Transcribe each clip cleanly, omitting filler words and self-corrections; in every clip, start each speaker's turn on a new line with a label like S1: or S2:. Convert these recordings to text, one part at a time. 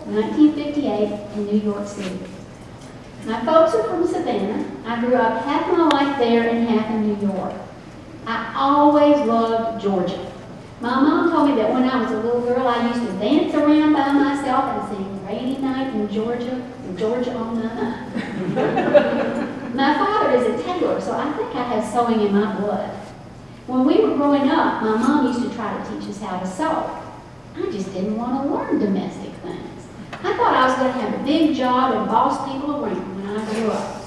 S1: 1958, in New York City. My folks are from Savannah. I grew up half my life there and half in New York. I always loved Georgia. My mom told me that when I was a little girl, I used to dance around by myself and sing Rainy Night in Georgia, and Georgia on my mind. My father is a tailor, so I think I have sewing in my blood. When we were growing up, my mom used to try to teach us how to sew. I just didn't want to learn domestic things. I thought I was going to have a big job and boss people around when I grew up.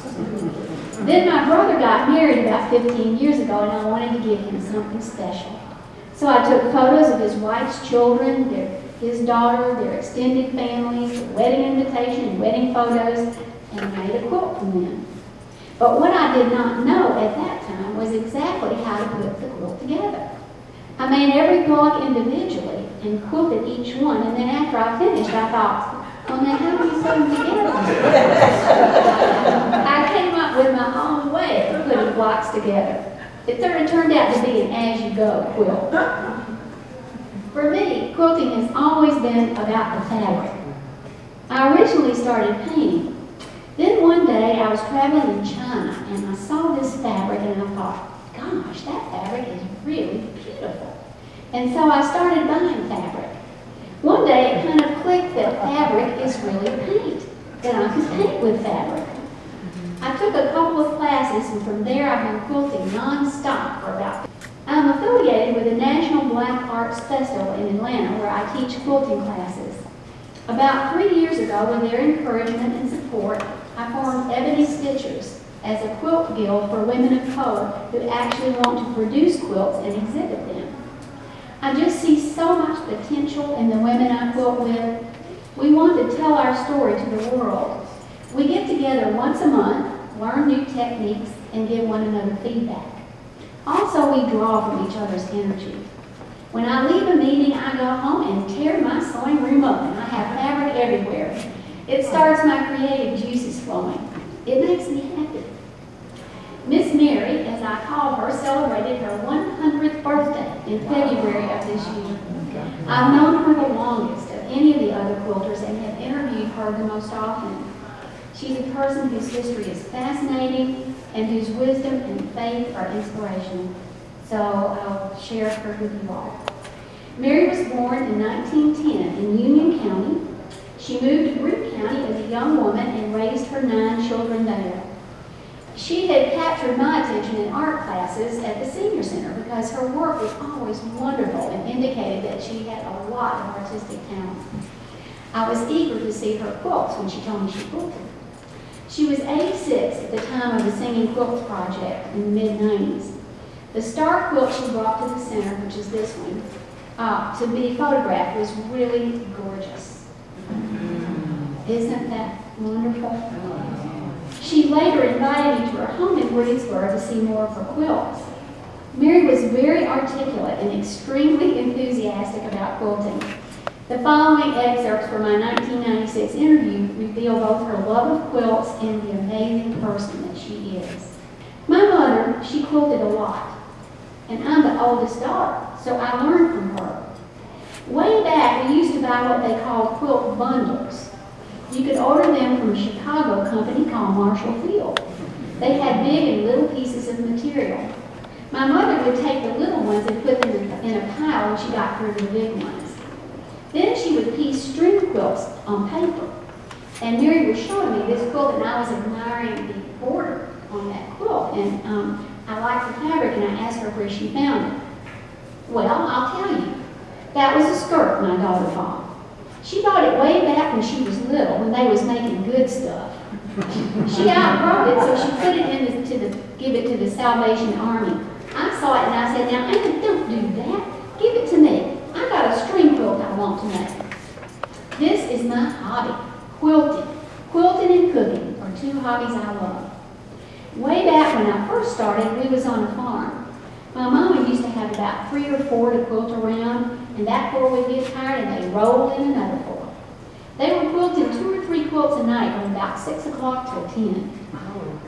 S1: Then my brother got married about 15 years ago, and I wanted to give him something special. So I took photos of his wife's children, his daughter, their extended families, the wedding invitation and wedding photos, and made a quilt from them. But what I did not know at that time was exactly how to put the quilt together. I made every block individually and quilted each one, and then after I finished, I thought, well, now how do you put them together? I came up with my own way of putting blocks together. It turned out to be an as-you-go quilt. For me, quilting has always been about the fabric. I originally started painting. Then one day I was traveling in China and I saw this fabric and I thought, gosh, that fabric is really beautiful. And so I started buying fabric. One day it kind of clicked that fabric is really paint, that I could paint with fabric. I took a couple of classes, and from there I've been quilting non-stop for about. I'm affiliated with the National Black Arts Festival in Atlanta, where I teach quilting classes. About 3 years ago, with their encouragement and support, I formed Ebony Stitchers as a quilt guild for women of color who actually want to produce quilts and exhibit them. I just see so much potential in the women I quilt with. We want to tell our story to the world. We get together once a month, learn new techniques, and give one another feedback. Also, we draw from each other's energy. When I leave a meeting, I go home and tear my sewing room open. I have fabric everywhere. It starts my creative juices flowing. It makes me happy. Miss Mary, as I call her, celebrated her 100th birthday in February of this year. I've known her the longest of any of the other quilters and have interviewed her the most often. She's a person whose history is fascinating and whose wisdom and faith are inspirational. So I'll share her with you all. Mary was born in 1910 in Union County. She moved to Brooke County as a young woman and raised her 9 children there. She had captured my attention in art classes at the Senior Center because her work was always wonderful and indicated that she had a lot of artistic talent. I was eager to see her quilts when she told me she quilted. She was 86 at the time of the Singing Quilts Project in the mid-90s. The star quilt she brought to the center, which is this one, to be photographed was really gorgeous. Isn't that wonderful? She later invited me to her home in Williamsburg to see more of her quilts. Mary was very articulate and extremely enthusiastic about quilting. The following excerpts from my 1996 interview reveal both her love of quilts and the amazing person that she is. My mother, she quilted a lot, and I'm the oldest daughter, so I learned from her. Way back, we used to buy what they called quilt bundles. You could order them from a Chicago company called Marshall Field. They had big and little pieces of material. My mother would take the little ones and put them in a pile when she got through the big ones. Then she would piece string quilts on paper. And Mary was showing me this quilt, and I was admiring the border on that quilt. And I liked the fabric, and I asked her where she found it. Well, I'll tell you. That was a skirt my daughter bought. She bought it way back when she was little, when they was making good stuff. She outgrew it, so she put it in give it to the Salvation Army. I saw it and I said, now, Aunt, don't do that. Give it to me. I got a string quilt I want to make. This is my hobby, quilting. Quilting and cooking are 2 hobbies I love. Way back when I first started, we was on a farm. My mama used to have about 3 or 4 to quilt around, and that 4 would get tired and they rolled in another 4. They were quilting 2 or 3 quilts a night from about 6 o'clock till 10.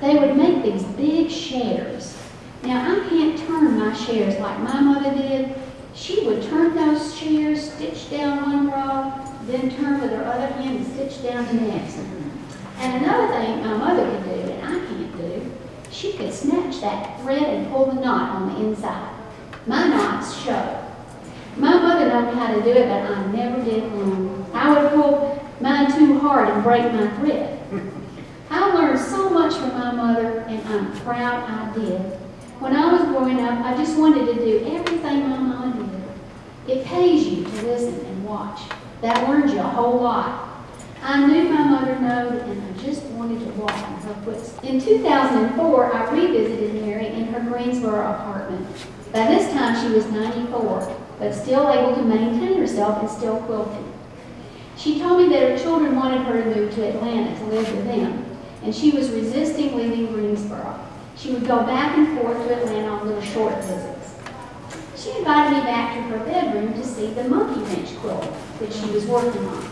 S1: They would make these big shares. Now, I can't turn my shares like my mother did. She would turn those shares, stitch down one row, then turn with her other hand and stitch down the next. And another thing my mother could do, and I can't do, she could snatch that thread and pull the knot on the inside. My knots show. My mother knew how to do it, but I never did learn. I would pull mine too hard and break my thread. I learned so much from my mother, and I'm proud I did. When I was growing up, I just wanted to do everything my mama did. It pays you to listen and watch. That learns you a whole lot. I knew my mother knowed, and I just wanted to walk in her footsteps. In 2004, I revisited Mary in her Greensboro apartment. By this time, she was 94, but still able to maintain herself and still quilting. She told me that her children wanted her to move to Atlanta to live with them, and she was resisting leaving Greensboro. She would go back and forth to Atlanta on little short visits. She invited me back to her bedroom to see the monkey wrench quilt that she was working on.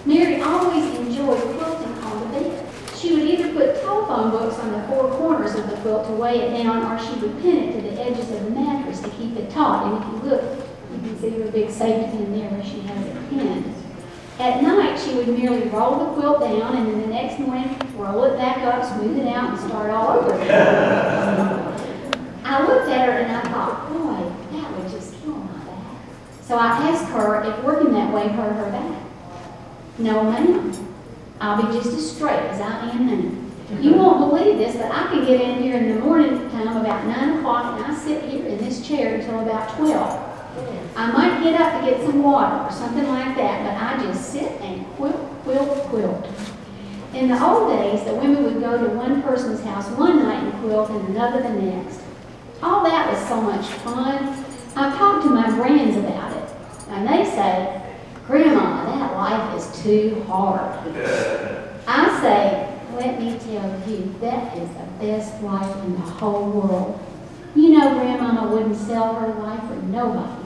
S1: Mary always enjoyed quilting on the bed. She would either put telephone books on the four corners of the quilt to weigh it down, or she would pin it to the edges of the mattress to keep it taut. And if you look, you can see her big safety pin there where she has it pinned. At night, she would merely roll the quilt down, and then the next morning, roll it back up, smooth it out, and start all over again. I looked at her and I thought, boy, that would just kill my back. So I asked her if working that way hurt her back. No, ma'am. I'll be just as straight as I am now. You won't believe this, but I can get in here in the morning time about 9 o'clock, and I sit here in this chair until about 12. I might get up to get some water or something like that, but I just sit and quilt, quilt, quilt. In the old days, the women would go to one person's house one night and quilt and another the next. All that was so much fun. I've talked to my grands about it, and they say, Grandma, that life is too hard. I say, let me tell you, that is the best life in the whole world. You know, Grandmama wouldn't sell her life for nobody.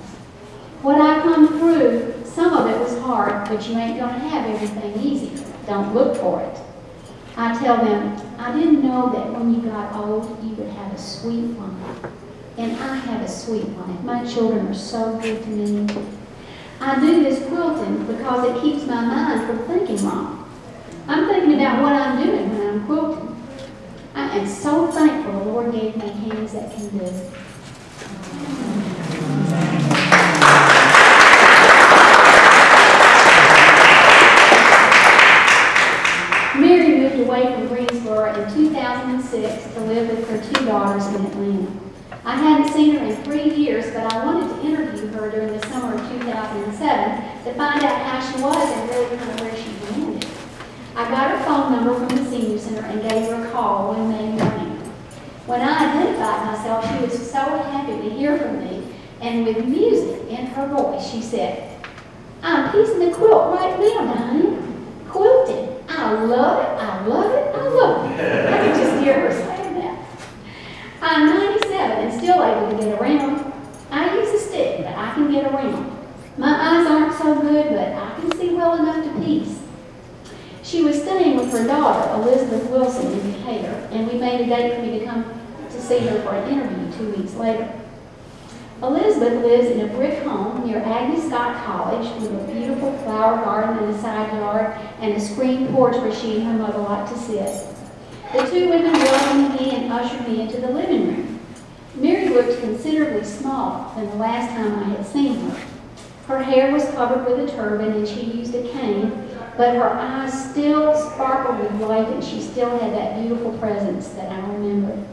S1: What I come through, some of it was hard, but you ain't going to have everything easy. Don't look for it. I tell them, I didn't know that when you got old, you would have a sweet life. And I have a sweet life. My children are so good to me. I do this quilting because it keeps my mind from thinking wrong. I'm thinking about what I'm doing when I'm quilting. I am so thankful the Lord gave me hands that can do. Mary moved away from Greensboro in 2006 to live with her 2 daughters in Atlanta. I hadn't seen her in 3 years, but I wanted to interview her during the summer of 2007 to find out how she was and really kind of where she landed. I got her phone number from the senior center and gave her a call one May morning. When I identified myself, she was so happy to hear from me, and with music in her voice, she said, I'm piecing the quilt right now, Diane. Quilting. I love it, I love it, I love it. I could just hear her saying that. I'm 97 and still able to get around. I use a stick, but I can get around. My eyes aren't so good, but I can see well enough to piece. She was staying with her daughter, Elizabeth Wilson, in Decatur, and we made a date for me to come to see her for an interview 2 weeks later. Elizabeth lives in a brick home near Agnes Scott College with a beautiful flower garden and a side yard and a screened porch where she and her mother like to sit. The 2 women welcomed me and ushered me into the living room. Mary looked considerably smaller than the last time I had seen her. Her hair was covered with a turban and she used a cane, but her eyes still sparkled with light and she still had that beautiful presence that I remembered.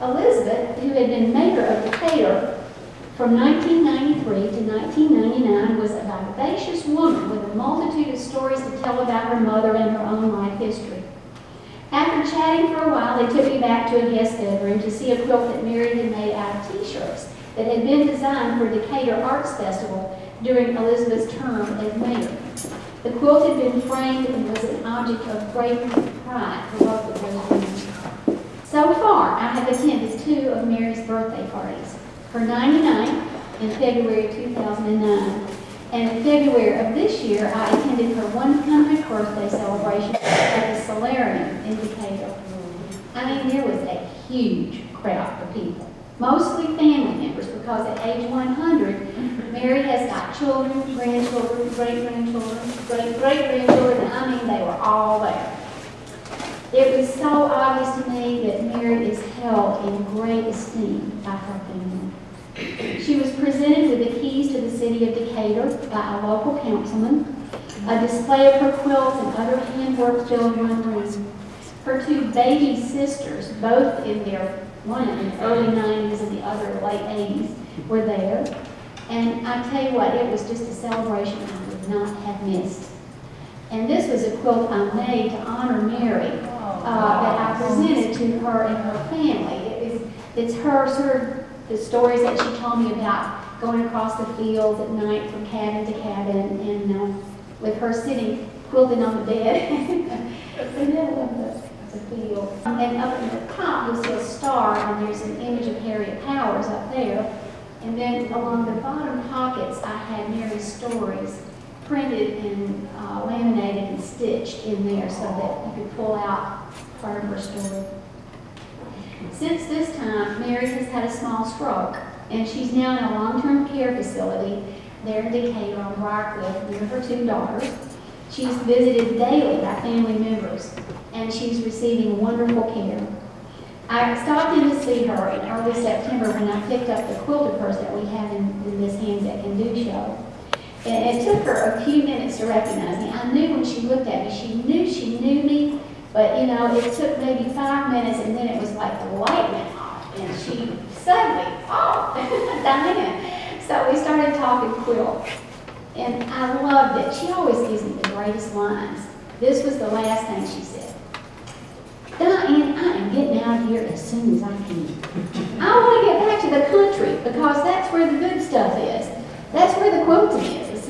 S1: Elizabeth, who had been mayor of Decatur from 1993 to 1999, was a vivacious woman with a multitude of stories to tell about her mother and her own life history. After chatting for a while, they took me back to a guest bedroom to see a quilt that Mary had made out of t-shirts that had been designed for Decatur Arts Festival during Elizabeth's term as mayor. The quilt had been framed and was an object of great pride for both of those women. So far, I have attended 2 of Mary's birthday parties. Her 99th in February 2009, and in February of this year, I attended her 100th birthday celebration at the Solarium in Decatur. I mean, there was a huge crowd of people, mostly family members, because at age 100, Mary has got children, grandchildren, great-grandchildren, great-great-grandchildren. I mean, they were all there. It was so obvious to me that Mary is held in great esteem by her family. She was presented with the keys to the city of Decatur by a local councilman, a display of her quilts and other handwork-filled one room. Her two baby sisters, both in their, one in the early 90s and the other late 80s, were there. And I tell you what, it was just a celebration I would not have missed. And this was a quilt I made to honor Mary that I presented to her and her family. It's her sort of the stories that she told me about going across the fields at night from cabin to cabin and with her sitting quilting on the bed in the middle of the field. And up in the top you'll see a star and there's an image of Harriet Powers up there. And then along the bottom pockets I had Mary's stories printed and laminated and stitched in there so that you could pull out part of her story. Since this time, Mary has had a small stroke, and she's now in a long-term care facility there in Decatur on Briarcliff with her two daughters. She's visited daily by family members, and she's receiving wonderful care. I stopped in to see her in early September when I picked up the quilt of hers that we have in this Hands That Can Do show. And it took her a few minutes to recognize me. I knew when she looked at me, she knew me, but you know, it took maybe 5 minutes and then it was like the light went off and she suddenly, oh, Diane. So we started talking quilt. And I loved it. She always gives me the greatest lines. This was the last thing she said. Diane, I am getting out of here as soon as I can. I want to get back to the country because that's where the good stuff is. That's where the quilting is.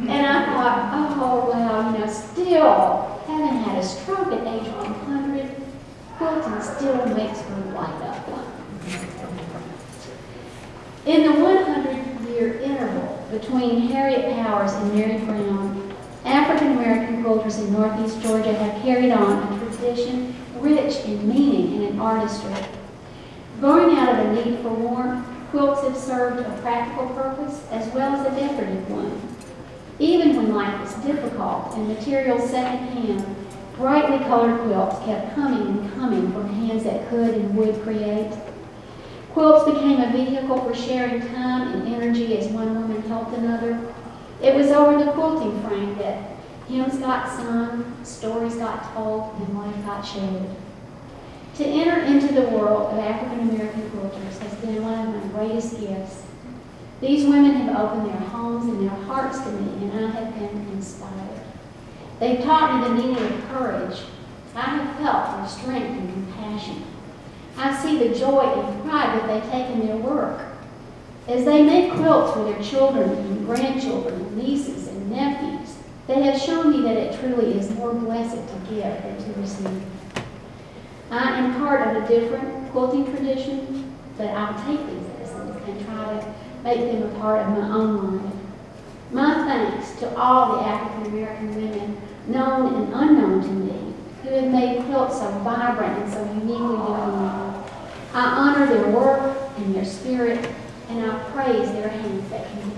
S1: And I thought, oh, well, you know, still, having had a stroke at age 100, quilting still makes her light up. In the 100-year interval between Harriet Powers and Mary Brown, African-American quilters in Northeast Georgia have carried on a tradition rich in meaning and in artistry. Growing out of a need for warmth, quilts have served a practical purpose as well as a decorative one. Even when life was difficult and materials secondhand, brightly colored quilts kept coming and coming from hands that could and would create. Quilts became a vehicle for sharing time and energy as one woman helped another. It was over the quilting frame that hymns got sung, stories got told, and life got shared. To enter into the world of African American quilters has been one of my greatest gifts. These women have opened their homes and their hearts to me, and I have been inspired. They've taught me the meaning of courage. I have felt their strength and compassion. I see the joy and pride that they take in their work. As they make quilts for their children and grandchildren and nieces and nephews, they have shown me that it truly is more blessed to give than to receive. I am part of a different quilting tradition, but I'll take these lessons and try to make them a part of my own life. My thanks to all the African American women, known and unknown to me, who have made quilts so vibrant and so uniquely their own. I honor their work and their spirit, and I praise their hands that can do.